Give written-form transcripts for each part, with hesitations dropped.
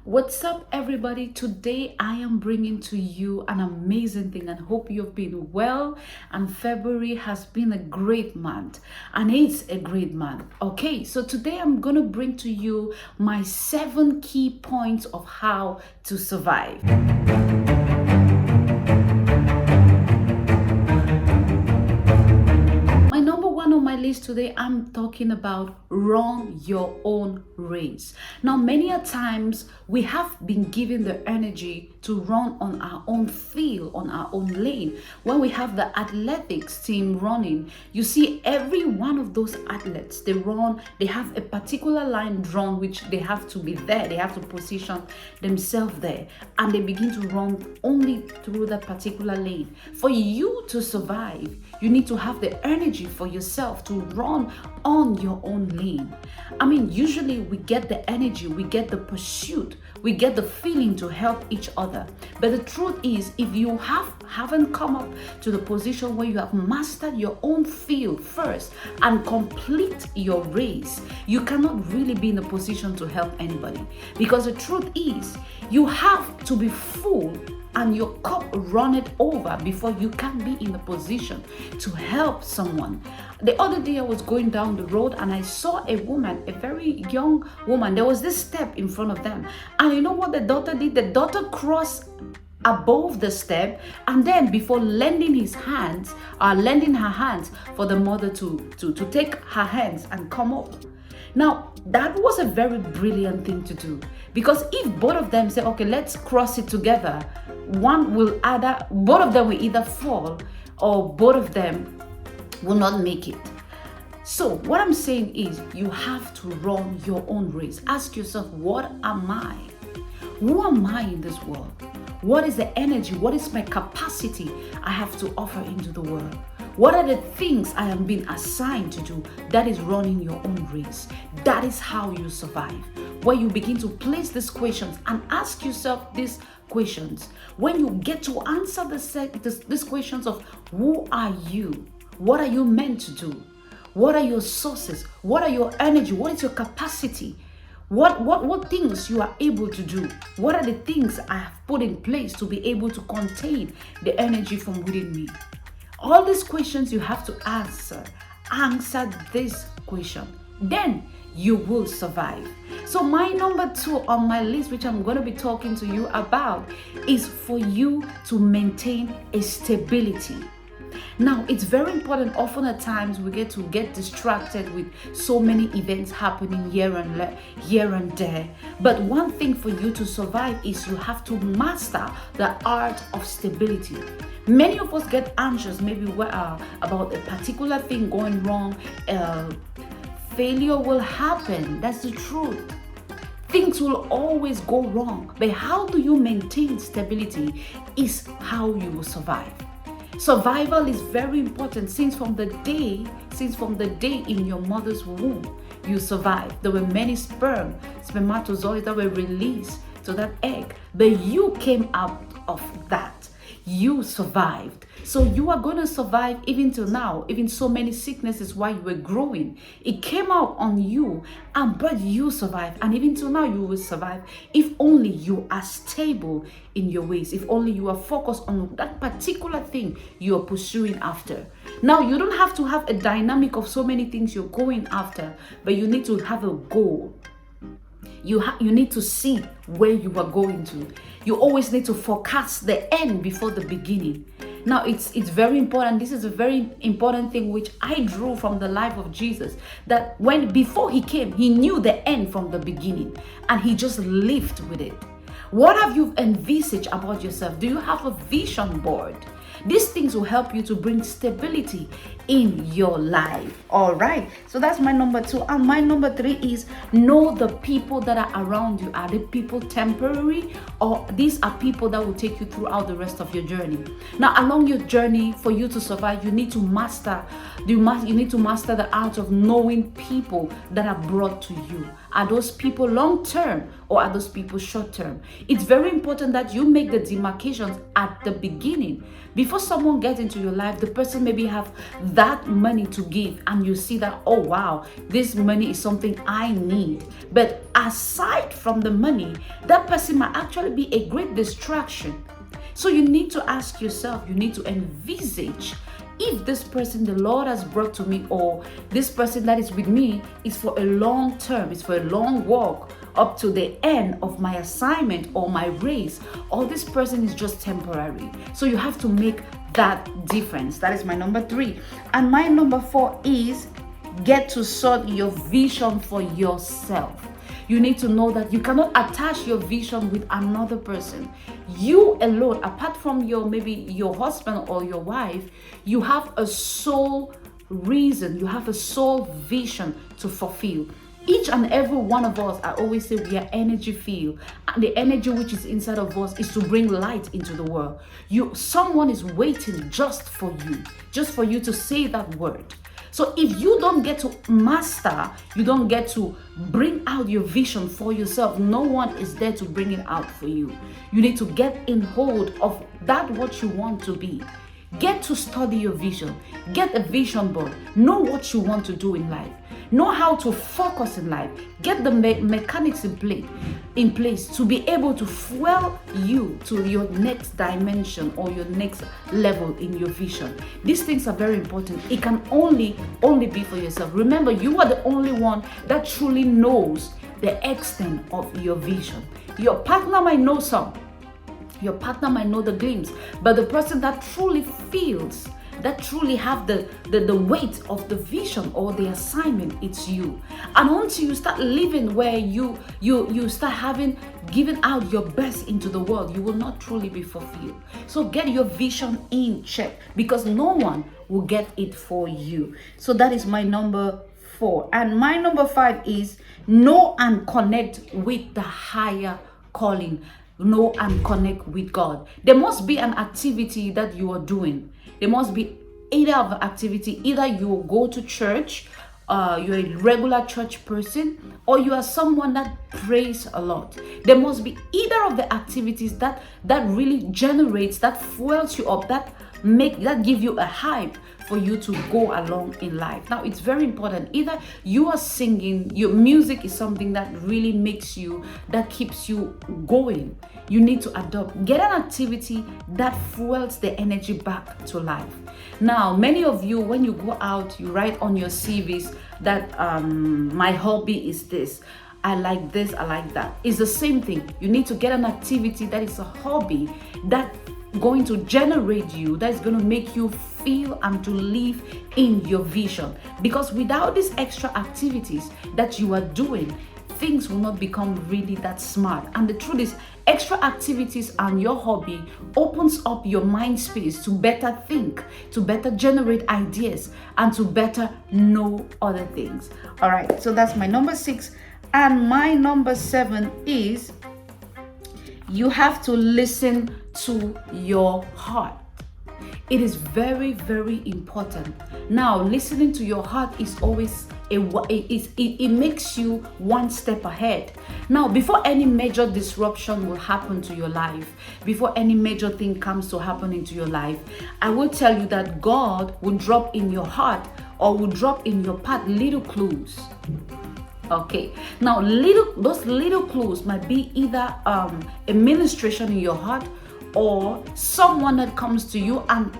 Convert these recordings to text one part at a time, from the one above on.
What's up, everybody? Today I am bringing to you an amazing thing and hope you've been well. And February has been a great month, and it's a great month. Okay, so today I'm going to bring to you my 7 key points of how to survive. On my list today, I'm talking about run your own race. Now, many a times we have been given the energy to run on our own field, on our own lane. When we have the athletics team running, you see every one of those athletes, they run, they have a particular line drawn, which they have to be there, they have to position themselves there, and they begin to run only through that particular lane. For you to survive, you need to have the energy for yourself to run on your own lane. I mean, usually we get the energy, we get the pursuit, we get the feeling to help each other. But the truth is, if you haven't come up to the position where you have mastered your own field first and complete your race, you cannot really be in a position to help anybody. Because the truth is, you have to be full and your cup run it over before you can be in a position to help someone. The other day I was going down the road and I saw a woman, a very young woman. There was this step in front of them, and you know what the daughter did? The daughter crossed above the step, and then before lending her hands for the mother to take her hands and come up. Now, that was a very brilliant thing to do, because if both of them say, okay, let's cross it together, both of them will either fall or both of them will not make it. So what I'm saying is, you have to run your own race. Ask yourself, what am I? Who am I in this world? What is the energy? What is my capacity I have to offer into the world? What are the things I am being assigned to do? That is running your own race. That is how you survive. When you begin to place these questions and ask yourself these questions, when you get to answer these questions of who are you? What are you meant to do? What are your sources? What are your energy? What is your capacity? What things you are able to do? What are the things I have put in place to be able to contain the energy from within me? All these questions you have to answer. Answer this question. Then you will survive. So my number 2 on my list, which I'm going to be talking to you about, is for you to maintain a stability. Now, it's very important. Often at times we get distracted with so many events happening here and there. But one thing for you to survive is you have to master the art of stability. Many of us get anxious, maybe about a particular thing going wrong. Failure will happen. That's the truth. Things will always go wrong. But how do you maintain stability is how you will survive. Survival is very important. Since from the day in your mother's womb, you survived. There were many spermatozoids that were released to that egg, but you came out of that. You survived. So you are going to survive even till now. Even so many sicknesses while you were growing, it came out on you, but you survived. And even till now, you will survive if only you are stable in your ways, if only you are focused on that particular thing you are pursuing after. Now, you don't have to have a dynamic of so many things you're going after, but you need to have a goal. You need to see where you are going to. You always need to forecast the end before the beginning. Now, it's very important. This is a very important thing which I drew from the life of Jesus, that before he came, he knew the end from the beginning, and he just lived with it. What have you envisaged about yourself? Do you have a vision board? These things will help you to bring stability in your life. All right. So that's my number 2. And my number 3 is, know the people that are around you. Are the people temporary, or these are people that will take you throughout the rest of your journey? Now, along your journey, for you to survive, you need to master the art of knowing people that are brought to you. Are those people long term or are those people short term? It's very important that you make the demarcations at the beginning. Before someone gets into your life, the person maybe have that money to give and you see that, oh wow, this money is something I need. But aside from the money, that person might actually be a great distraction. So you need to ask yourself, you need to envisage, if this person the Lord has brought to me, or this person that is with me is for a long term, it's for a long walk up to the end of my assignment or my race, or this person is just temporary. So you have to make that difference. That is my number 3. And my number 4 is get to sort your vision for yourself. You need to know that you cannot attach your vision with another person. You alone, apart from maybe your husband or your wife, you have a sole reason, you have a sole vision to fulfill. Each and every one of us, I always say, we are energy field, and the energy which is inside of us is to bring light into the world. Someone is waiting just for you to say that word. So if you don't get to master, you don't get to bring out your vision for yourself, no one is there to bring it out for you. You need to get in hold of that what you want to be. Get to study your vision. Get a vision board. Know what you want to do in life. Know how to focus in life. Get the mechanics in place to be able to fuel you to your next dimension or your next level in your vision. These things are very important. It can only be for yourself. Remember, you are the only one that truly knows the extent of your vision. Your partner might know some. Your partner might know the glimpse, but the person that truly feels, that truly have the weight of the vision or the assignment, it's you. And until you start living where you start giving out your best into the world, you will not truly be fulfilled. So get your vision in check, because no one will get it for you. So that is my number 4. And my number 5 is know and connect with the higher calling. Know and connect with God. There must be an activity that you are doing. There must be either of an activity. Either you go to church, you're a regular church person, or you are someone that prays a lot. There must be either of the activities that really generates, that fuels you up, that give you a hype for you to go along in life. Now, it's very important. Either you are singing, your music is something that really that keeps you going. You need to adopt. Get an activity that fuels the energy back to life. Now, many of you, when you go out, you write on your CVs that my hobby is this. I like this, I like that. It's the same thing. You need to get an activity that is a hobby that going to generate you, that's going to make you feel and to live in your vision. Because without these extra activities that you are doing, things will not become really that smart. And the truth is, extra activities and your hobby opens up your mind space to better think, to better generate ideas, and to better know other things. All right, so that's my number 6. And my number 7 is you have to listen to your heart. It is very, very important. Now, listening to your heart is always it makes you one step ahead. Now, before any major disruption will happen to your life, before any major thing comes to happen into your life, I will tell you that God will drop in your heart or will drop in your path little clues. Okay, now those little clues might be either a ministration in your heart, or someone that comes to you and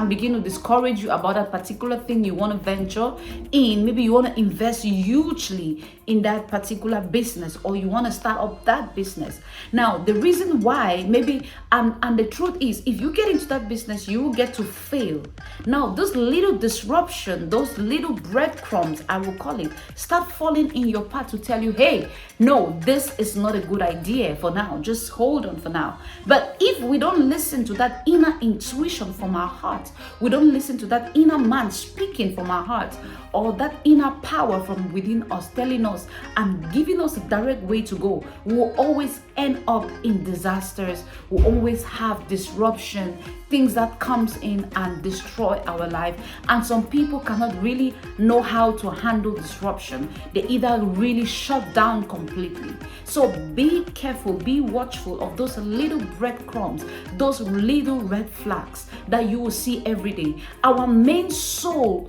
begin to discourage you about a particular thing you want to venture in. Maybe you want to invest hugely in that particular business, or you want to start up that business. Now, the reason why maybe, and the truth is, if you get into that business, you will get to fail. Now, those little disruption, those little breadcrumbs, I will call it, start falling in your path to tell you, hey, no, this is not a good idea for now. Just hold on for now. But if we don't listen to that inner intuition from our heart, heart. We don't listen to that inner man speaking from our heart, or that inner power from within us telling us and giving us a direct way to go. We will always end up in disasters. We'll always have disruption, things that comes in and destroy our life. And some people cannot really know how to handle disruption. They either really shut down completely. So be careful, be watchful of those little breadcrumbs, those little red flags that you will see every day. Our main soul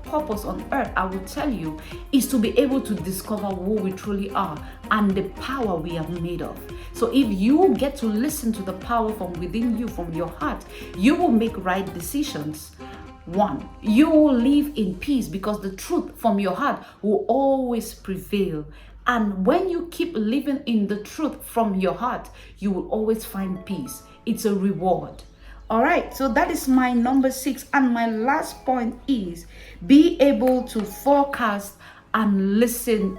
purpose on earth, I will tell you, is to be able to discover who we truly are and the power we are made of. So if you get to listen to the power from within you, from your heart, you will make right decisions. One, you will live in peace because the truth from your heart will always prevail. And when you keep living in the truth from your heart, you will always find peace. It's a reward. All right, so that is my number 6. And my last point is be able to forecast and listen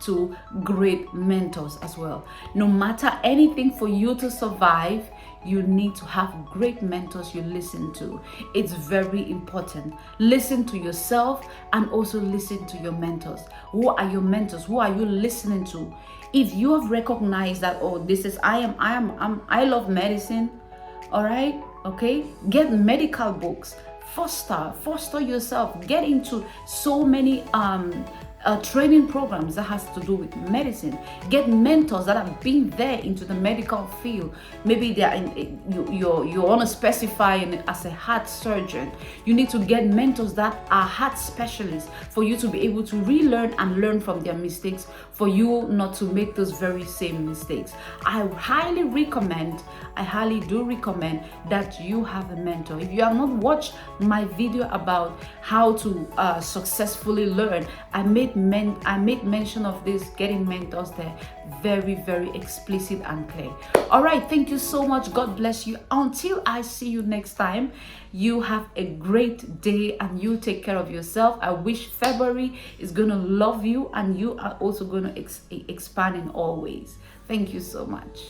to great mentors as well. No matter anything, for you to survive, you need to have great mentors you listen to. It's very important. Listen to yourself and also listen to your mentors. Who are your mentors? Who are you listening to? If you have recognized that, oh, this is I love medicine, all right, okay, get medical books. Foster yourself. Get into so many training programs that has to do with medicine. Get mentors that have been there into the medical field. Maybe they are you want to specify as a heart surgeon. You need to get mentors that are heart specialists for you to be able to relearn and learn from their mistakes, for you not to make those very same mistakes. I highly do recommend that you have a mentor. If you have not watched my video about how to successfully learn, I made mention of this, getting mentors there, very, very explicit and clear. All right, thank you so much. God bless you. Until I see you next time, you have a great day and you take care of yourself. I wish February is going to love you and you are also going to expand in all ways. Thank you so much.